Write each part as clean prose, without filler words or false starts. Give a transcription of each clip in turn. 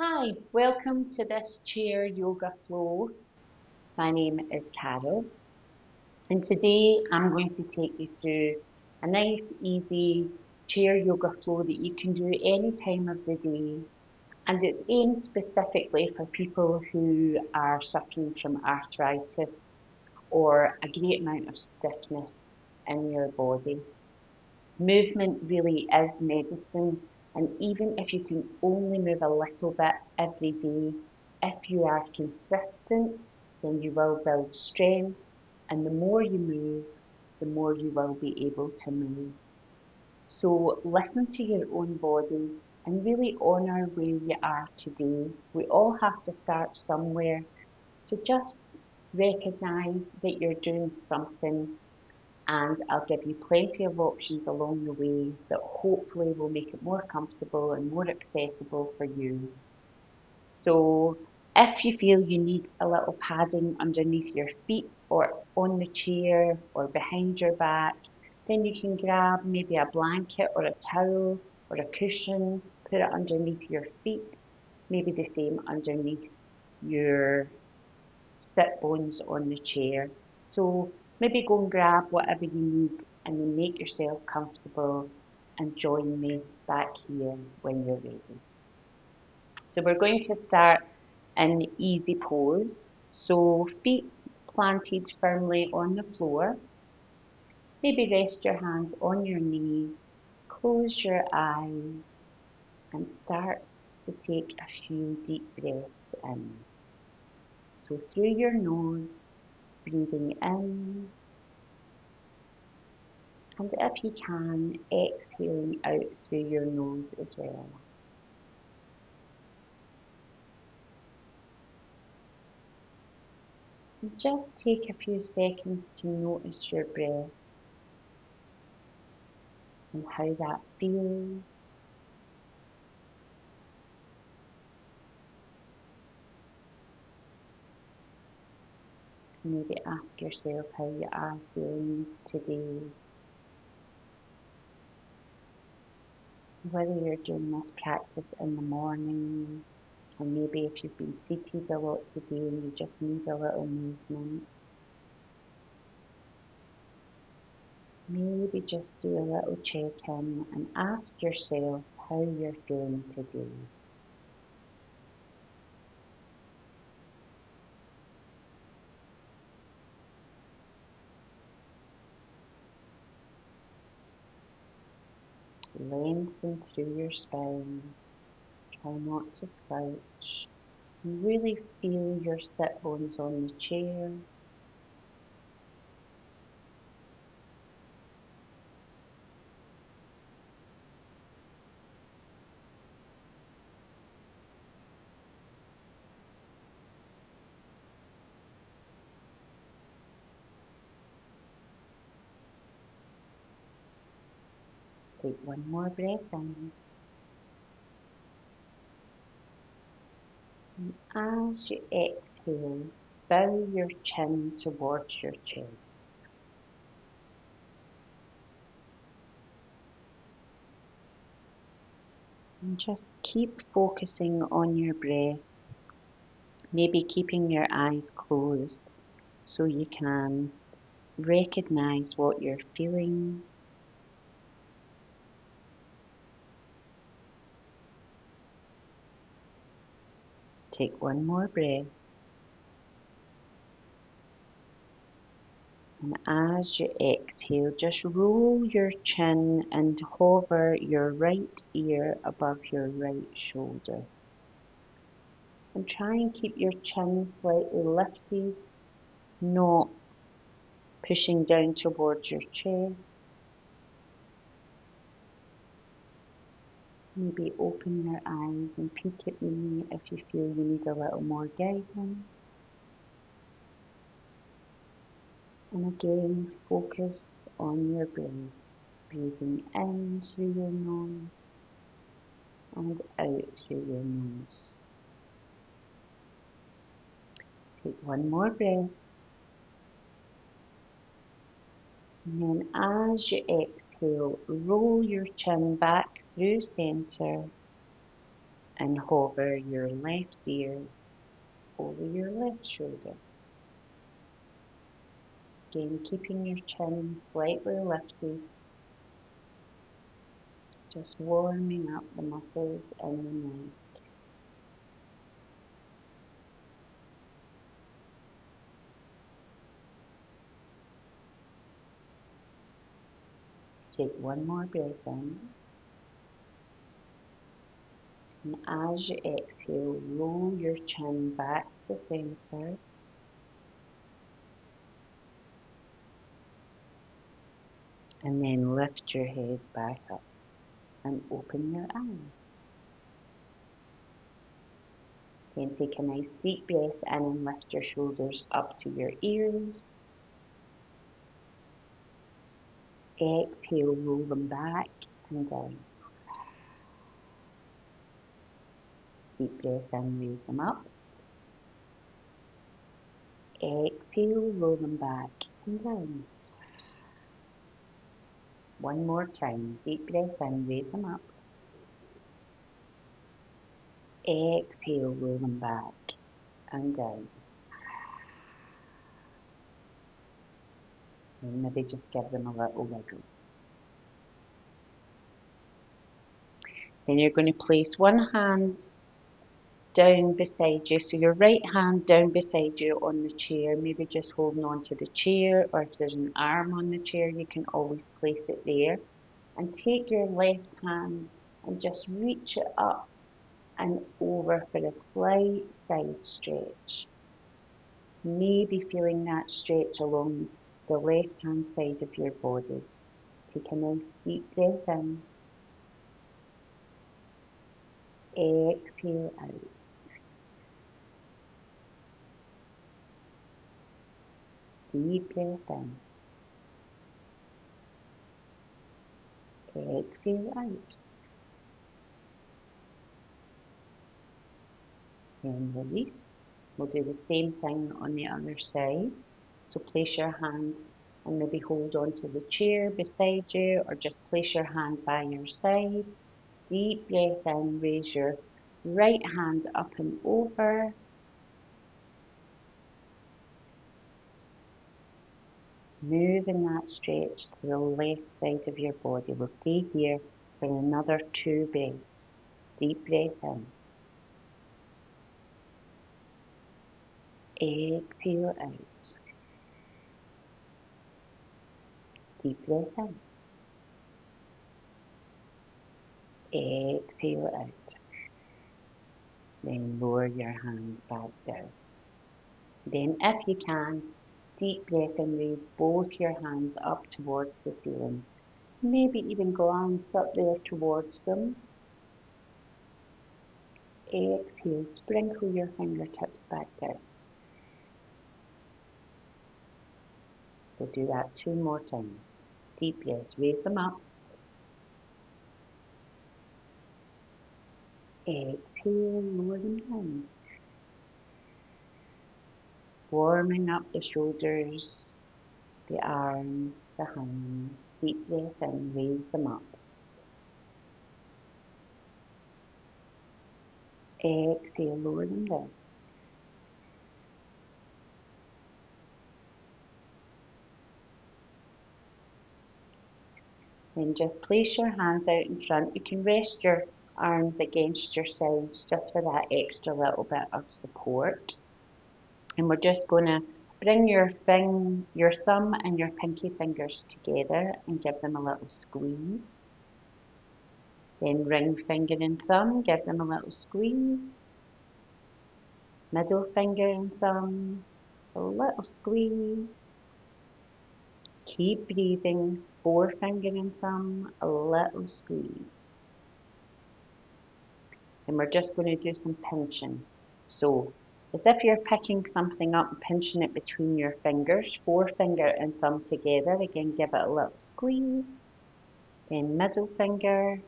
Hi, welcome to this chair yoga flow. My name is Carol, and today I'm going to take you through a nice, easy chair yoga flow that you can do any time of the day. And it's aimed specifically for people who are suffering from arthritis or a great amount of stiffness in your body. Movement really is medicine, and even if you can only move a little bit every day, if you are consistent, then you will build strength, and the more you move, the more you will be able to move. So listen to your own body and really honour where you are today. We all have to start somewhere, so just recognise that you're doing something, and I'll give you plenty of options along the way that hopefully will make it more comfortable and more accessible for you. So if you feel you need a little padding underneath your feet or on the chair or behind your back, then you can grab maybe a blanket or a towel or a cushion, put it underneath your feet, maybe the same underneath your sit bones on the chair. So maybe go and grab whatever you need and then make yourself comfortable and join me back here when you're ready. So we're going to start in easy pose. So feet planted firmly on the floor. Maybe rest your hands on your knees, close your eyes and start to take a few deep breaths in. So through your nose, breathing in, and if you can, exhaling out through your nose as well. And just take a few seconds to notice your breath and how that feels. Maybe ask yourself how you are feeling today. Whether you're doing this practice in the morning, or maybe if you've been seated a lot today and you just need a little movement. Maybe just do a little check-in and ask yourself how you're feeling today. Lengthen through your spine. Try not to slouch. Really feel your sit bones on the chair. Take one more breath in. And as you exhale, bow your chin towards your chest. And just keep focusing on your breath. Maybe keeping your eyes closed so you can recognize what you're feeling. Take one more breath. And as you exhale, just roll your chin and hover your right ear above your right shoulder. And try and keep your chin slightly lifted, not pushing down towards your chest. Maybe open your eyes and peek at me if you feel you need a little more guidance. And again, focus on your breath. Breathing in through your nose and out through your nose. Take one more breath. And then as you exhale, roll your chin back through center and hover your left ear over your left shoulder. Again, keeping your chin slightly lifted, just warming up the muscles in the neck. Take one more breath in, and as you exhale, roll your chin back to center. And then lift your head back up and open your eyes. Then take a nice deep breath in and lift your shoulders up to your ears. Exhale, roll them back and down. Deep breath in, raise them up. Exhale, roll them back and down. One more time. Deep breath in, raise them up. Exhale, roll them back and down. And maybe just give them a little wiggle. Then you're going to place one hand down beside you, so your right hand down beside you on the chair, maybe just holding on to the chair, or if there's an arm on the chair, you can always place it there. And take your left hand and just reach it up and over for a slight side stretch. Maybe feeling that stretch along the left hand side of your body. Take a nice deep breath in. Exhale out. Deep breath in. Exhale out. Then release. We'll do the same thing on the other side. So place your hand and maybe hold on to the chair beside you, or just place your hand by your side. Deep breath in, raise your right hand up and over. Moving that stretch to the left side of your body. We'll stay here for another 2 breaths. Deep breath in. Exhale out. Deep breath in. Exhale out. Then lower your hand back down. Then if you can, deep breath and raise both your hands up towards the ceiling. Maybe even glance up there towards them. Exhale, sprinkle your fingertips back down. We'll do that 2 more times. Deep breath, raise them up. Exhale, lower them down. Warming up the shoulders, the arms, the hands. Deep breath in, raise them up. Exhale, lower them down. Then just place your hands out in front. You can rest your arms against your sides just for that extra little bit of support. And we're just going to bring your thumb and your pinky fingers together and give them a little squeeze. Then ring finger and thumb, give them a little squeeze. Middle finger and thumb, a little squeeze. Keep breathing, forefinger and thumb, a little squeeze. And we're just going to do some pinching. So, as if you're picking something up and pinching it between your fingers, forefinger and thumb together. Again, give it a little squeeze. Then middle finger.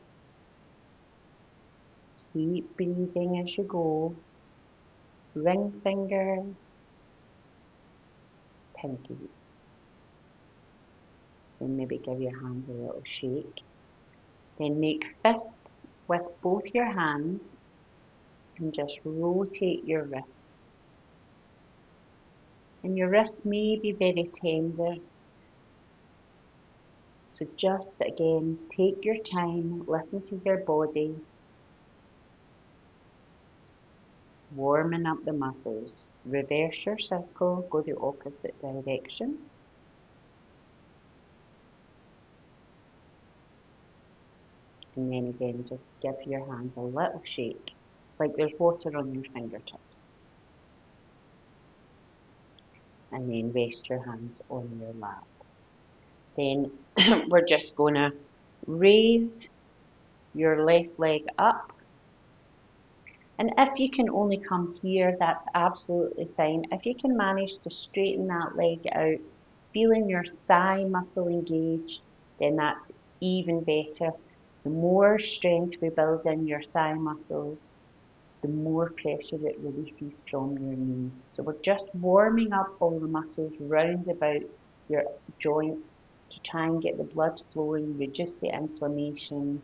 Keep breathing as you go. Ring finger, pinky. Then maybe give your hand a little shake. Then make fists with both your hands and just rotate your wrists. And your wrists may be very tender, so just again take your time, listen to your body, warming up the muscles. Reverse your circle, go the opposite direction. And then again, just give your hands a little shake, like there's water on your fingertips. And then rest your hands on your lap. Then we're just going to raise your left leg up. And if you can only come here, that's absolutely fine. If you can manage to straighten that leg out, feeling your thigh muscle engaged, then that's even better. The more strength we build in your thigh muscles, the more pressure it releases from your knee. So we're just warming up all the muscles round about your joints to try and get the blood flowing, reduce the inflammation,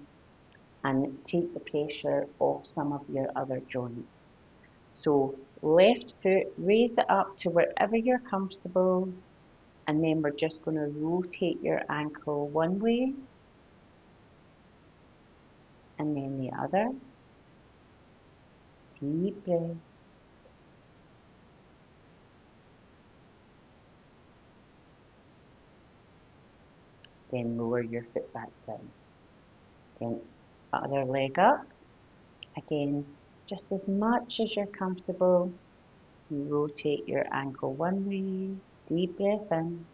and take the pressure off some of your other joints. So left foot, raise it up to wherever you're comfortable, and then we're just going to rotate your ankle one way and then the other. Deep breaths. Then lower your foot back down. Then other leg up. Again, just as much as you're comfortable. You rotate your ankle one way. Deep breath in.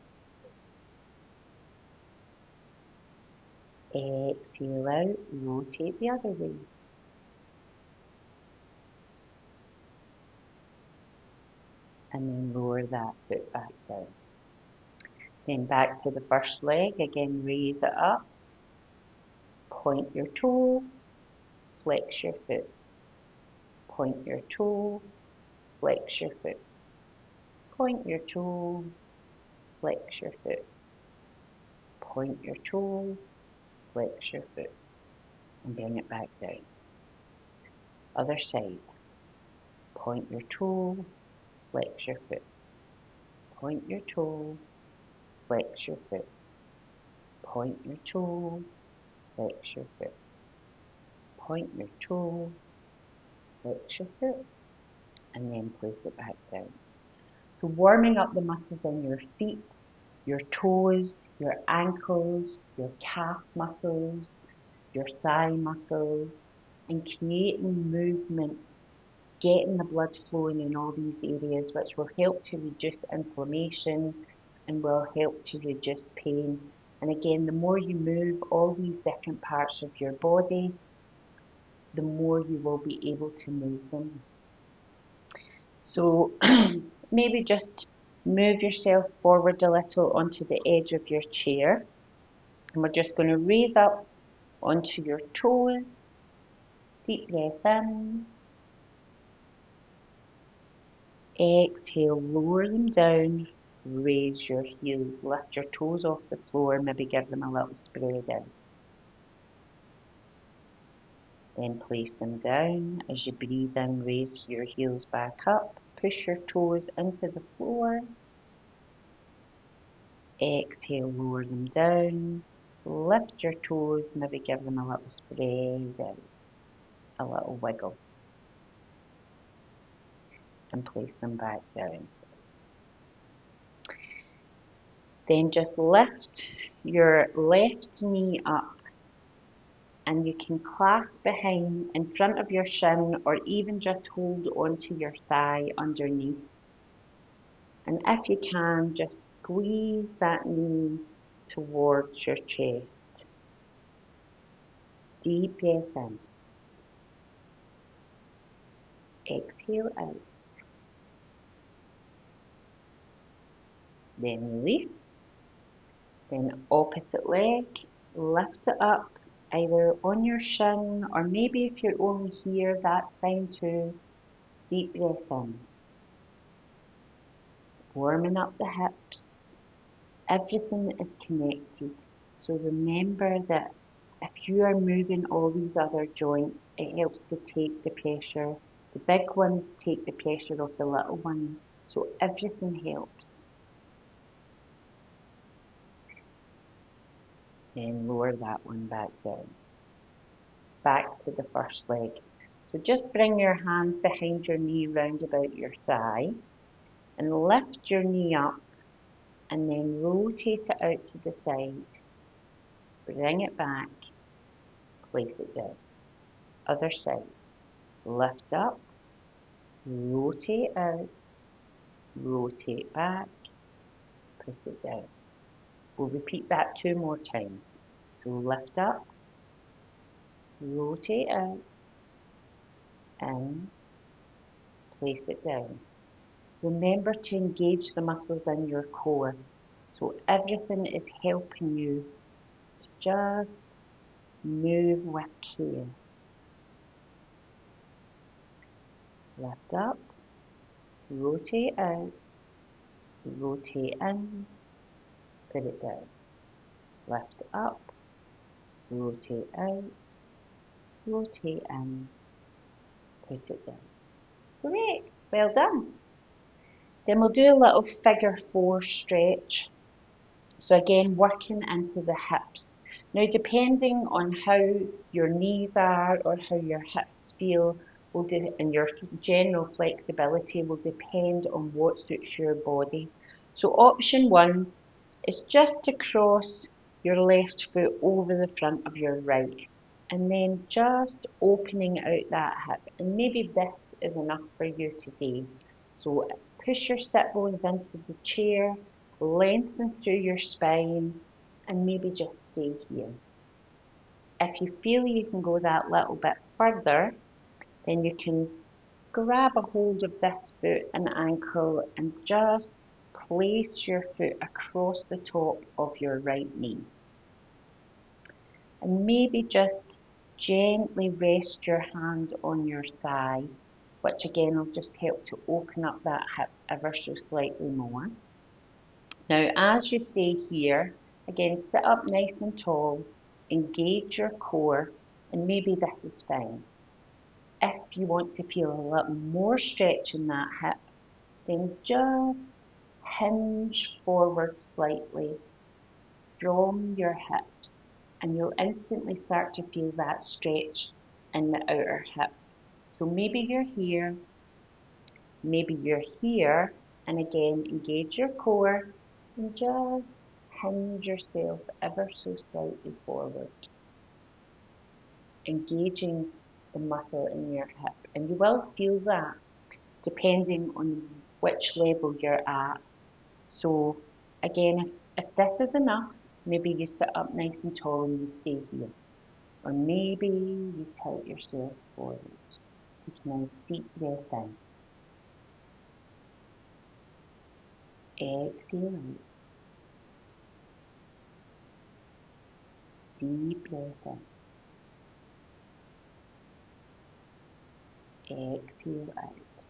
Exhale out. Rotate the other way. And then lower that foot back down. Then back to the first leg. Again, raise it up. Point your toe. Flex your foot. Point your toe. Flex your foot. Point your toe. Flex your foot. Point your toe. Flex your foot. And bring it back down. Other side. Point your toe. Flex your foot. Point your toe. Flex your foot. Point your toe. Flex your foot. Point your toe. Flex your foot. And then place it back down. So warming up the muscles in your feet, your toes, your ankles, your calf muscles, your thigh muscles, and creating movement, getting the blood flowing in all these areas, which will help to reduce inflammation and will help to reduce pain. And again, the more you move all these different parts of your body, the more you will be able to move them. So maybe just move yourself forward a little onto the edge of your chair. And we're just going to raise up onto your toes. Deep breath in. Exhale, lower them down. Raise your heels. Lift your toes off the floor. Maybe give them a little spread in. Then place them down. As you breathe in, raise your heels back up. Push your toes into the floor. Exhale, lower them down. Lift your toes, maybe give them a little spread out, a little wiggle. And place them back down. Then just lift your left knee up. And you can clasp behind in front of your shin or even just hold onto your thigh underneath. And if you can, just squeeze that knee towards your chest. Deep breath in. Exhale out. Then release. Then opposite leg, lift it up either on your shin or maybe if you're only here, that's fine too. Deep breath in. Warming up the hips. Everything is connected. So remember that if you are moving all these other joints, it helps to take the pressure The big ones take the pressure off the little ones, so everything helps. Then lower that one back down. Back to the first leg. So just bring your hands behind your knee round about your thigh and lift your knee up and then rotate it out to the side. Bring it back, place it down. Other side. Lift up, rotate out, rotate back, put it down. We'll repeat that 2 more times. So lift up, rotate out, in, place it down. Remember to engage the muscles in your core. So everything is helping you to just move with care. Lift up, rotate out, rotate in, put it down. Lift up, rotate out, rotate in, put it down. Great, well done. Then we'll do a little figure 4 stretch. So again, working into the hips. Now, depending on how your knees are or how your hips feel, and your general flexibility will depend on what suits your body. So option 1 is just to cross your left foot over the front of your right, and then just opening out that hip. And maybe this is enough for you today. So push your sit bones into the chair, lengthen through your spine, and maybe just stay here. If you feel you can go that little bit further, then you can grab a hold of this foot and ankle and just place your foot across the top of your right knee. And maybe just gently rest your hand on your thigh, which again will just help to open up that hip ever so slightly more. Now, as you stay here, again, sit up nice and tall, engage your core, and maybe this is fine. If you want to feel a little more stretch in that hip, then just hinge forward slightly from your hips, and you'll instantly start to feel that stretch in the outer hip. So maybe you're here, and again, engage your core and just hinge yourself ever so slightly forward, engaging the muscle in your hip. And you will feel that depending on which level you're at. So again, if this is enough, maybe you sit up nice and tall and you stay here. Or maybe you tilt yourself forward. Take a nice deep breath in. Exhale out. Deep breath in. Exhale out.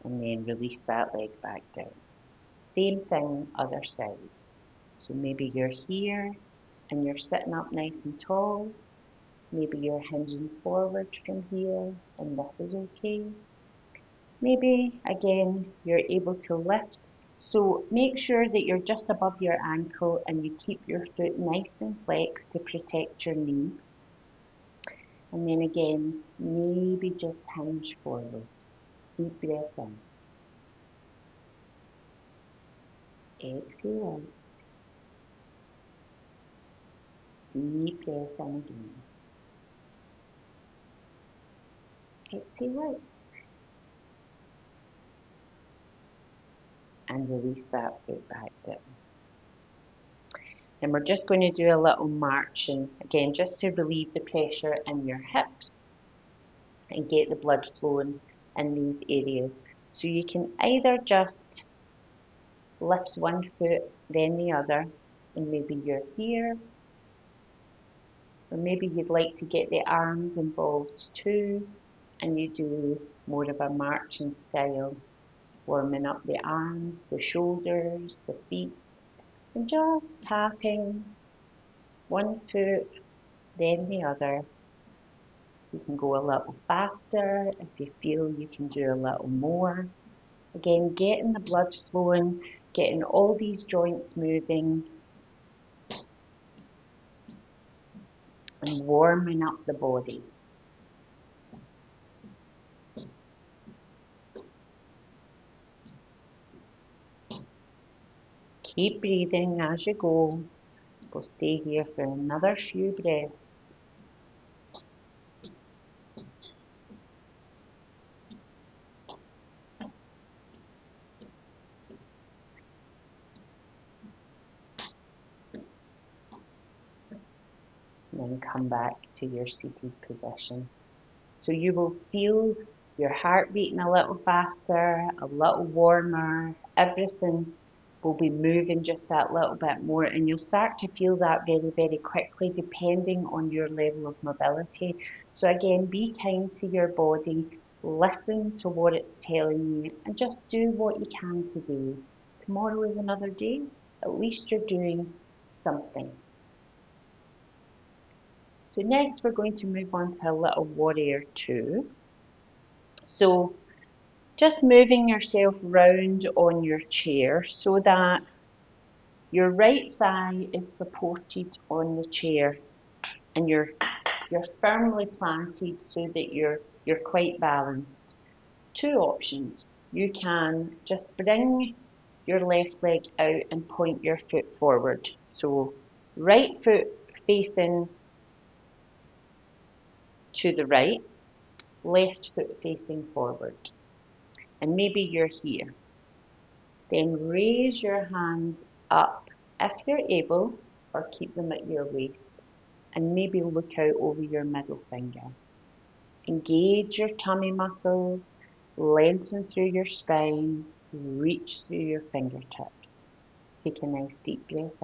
And then release that leg back down. Same thing, other side. So maybe you're here and you're sitting up nice and tall. Maybe you're hinging forward from here and this is okay. Maybe again you're able to lift. So make sure that you're just above your ankle and you keep your foot nice and flexed to protect your knee. And then again, maybe just hinge forward. Deep breath in. Exhale out. Deep breath in again. Exhale out. And release that foot back down. And we're just going to do a little marching, again, just to relieve the pressure in your hips and get the blood flowing in these areas. So you can either just lift one foot, then the other, and maybe you're here, or maybe you'd like to get the arms involved too, and you do more of a marching style, warming up the arms, the shoulders, the feet, and just tapping one foot, then the other, You can go a little faster if you feel you can do a little more. Again, getting the blood flowing, getting all these joints moving and warming up the body. Keep breathing as you go. We'll stay here for another few breaths. And then come back to your seated position. So you will feel your heart beating a little faster, a little warmer, everything will be moving just that little bit more, and you'll start to feel that very, very quickly depending on your level of mobility. So again, be kind to your body, listen to what it's telling you, and just do what you can today. Tomorrow is another day, at least you're doing something. So next we're going to move on to a little warrior two. So just moving yourself round on your chair so that your right thigh is supported on the chair and you're firmly planted so that you're quite balanced. Two options. You can just bring your left leg out and point your foot forward. So right foot facing to the right, left foot facing forward. And maybe you're here. Then raise your hands up if you're able, or keep them at your waist, and maybe look out over your middle finger. Engage your tummy muscles, lengthen through your spine, reach through your fingertips. Take a nice deep breath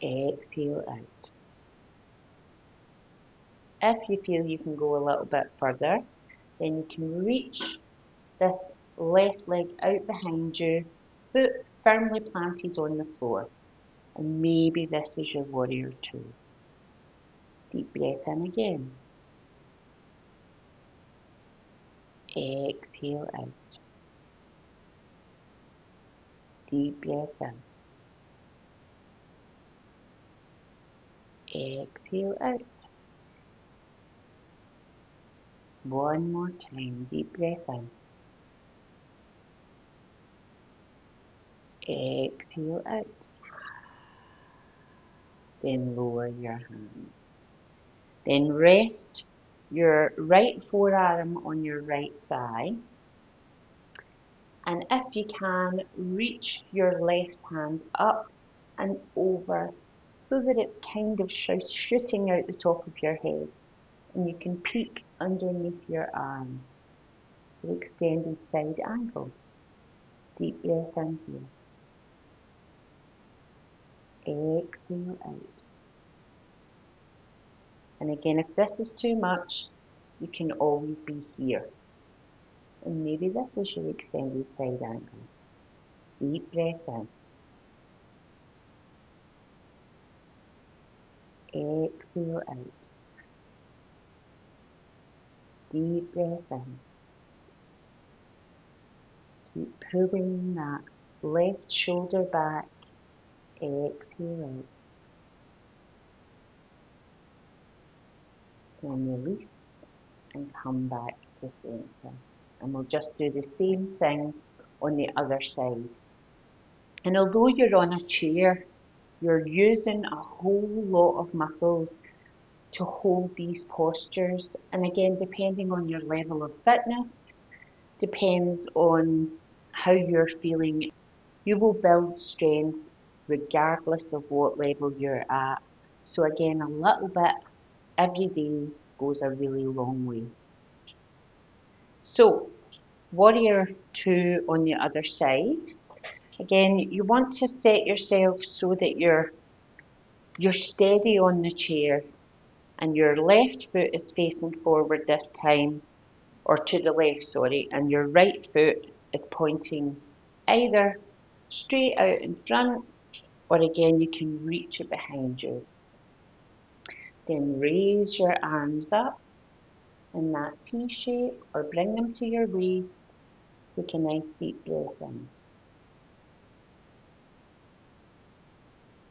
in. Exhale out. If you feel you can go a little bit further, then you can reach this left leg out behind you, foot firmly planted on the floor. And maybe this is your warrior two. Deep breath in again. Exhale out. Deep breath in. Exhale out. One more time. Deep breath in. Exhale out. Then lower your hand. Then rest your right forearm on your right thigh. And if you can, reach your left hand up and over so that it's kind of shooting out the top of your head. And you can peek underneath your arm. The extended side angle. Deep breath in here. Exhale out. And again, if this is too much, you can always be here. And maybe this is your extended side angle. Deep breath in. Exhale out. Deep breath in. Keep pulling that left shoulder back. Exhale out. Then release and come back to center. And we'll just do the same thing on the other side. And although you're on a chair, you're using a whole lot of muscles to hold these postures. And again, depending on your level of fitness, depends on how you're feeling. You will build strength regardless of what level you're at. So again, a little bit every day goes a really long way. So, warrior two on the other side. Again, you want to set yourself so that you're steady on the chair and your left foot is facing forward this time, or to the left, sorry, and your right foot is pointing either straight out in front, or again, you can reach it behind you. Then raise your arms up in that T shape or bring them to your waist. Take a nice deep breath in.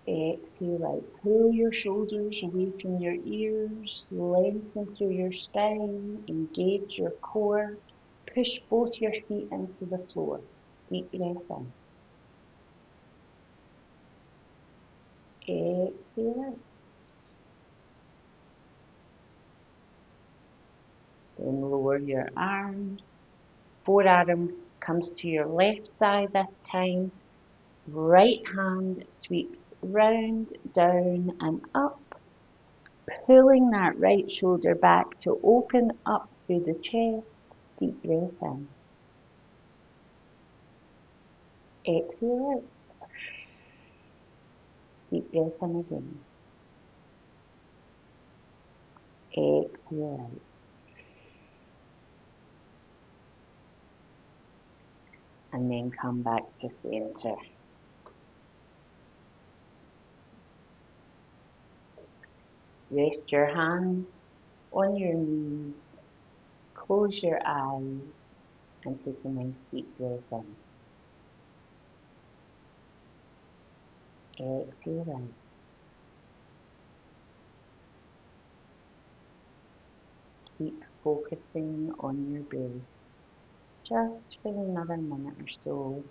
Exhale out. Pull your shoulders away from your ears. Lengthen through your spine. Engage your core. Push both your feet into the floor. Deep breath in. Exhale out. Then lower your arms. Forearm comes to your left thigh this time. Right hand sweeps round, down and up. Pulling that right shoulder back to open up through the chest. Deep breath in. Exhale out. Deep breath in again. Exhale out. And then come back to center. Rest your hands on your knees. Close your eyes and take a nice deep breath in. Exhale out. Keep focusing on your breath. Just for another minute or so.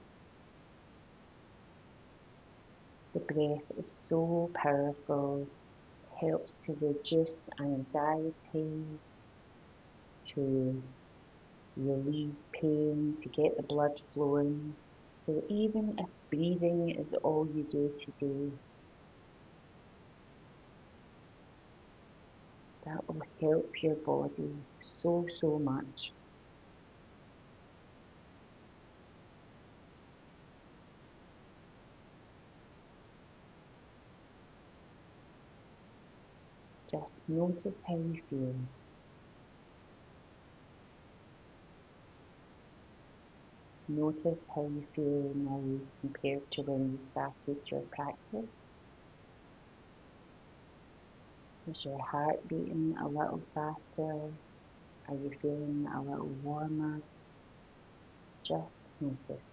The breath is so powerful. Helps to reduce anxiety, to relieve pain, to get the blood flowing. So even if breathing is all you do today, that will help your body so, so much. Just notice how you feel. Notice how you feel now compared to when you started your practice. Is your heart beating a little faster? Are you feeling a little warmer? Just notice.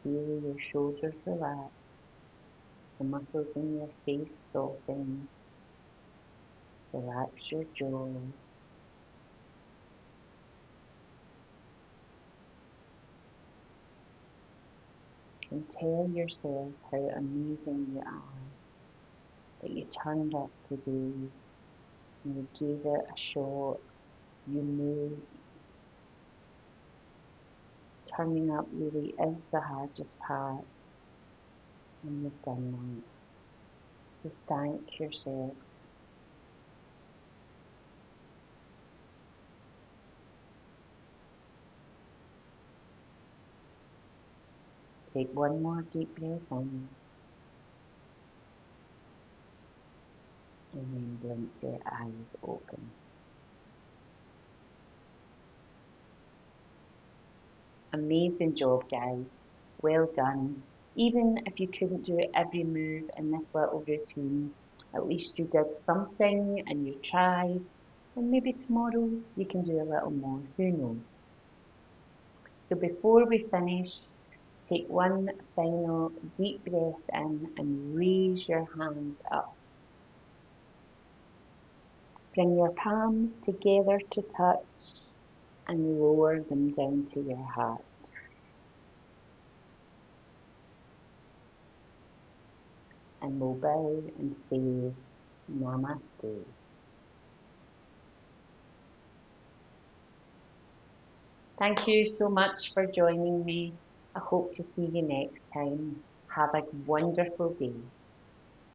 Feel your shoulders relax, the muscles in your face soften. Relax your jaw. And tell yourself how amazing you are, that you turned up today and you gave it a shot. You moved. Turning up really is the hardest part, and you've done that. So thank yourself. Take one more deep breath in, and then blink your eyes open. Amazing job, guys. Well done. Even if you couldn't do every move in this little routine, at least you did something and you tried. And maybe tomorrow you can do a little more. Who knows? So before we finish, take one final deep breath in and raise your hands up. Bring your palms together to touch and lower them down to your heart. And we'll bow and say Namaste. Thank you so much for joining me. I hope to see you next time. Have a wonderful day.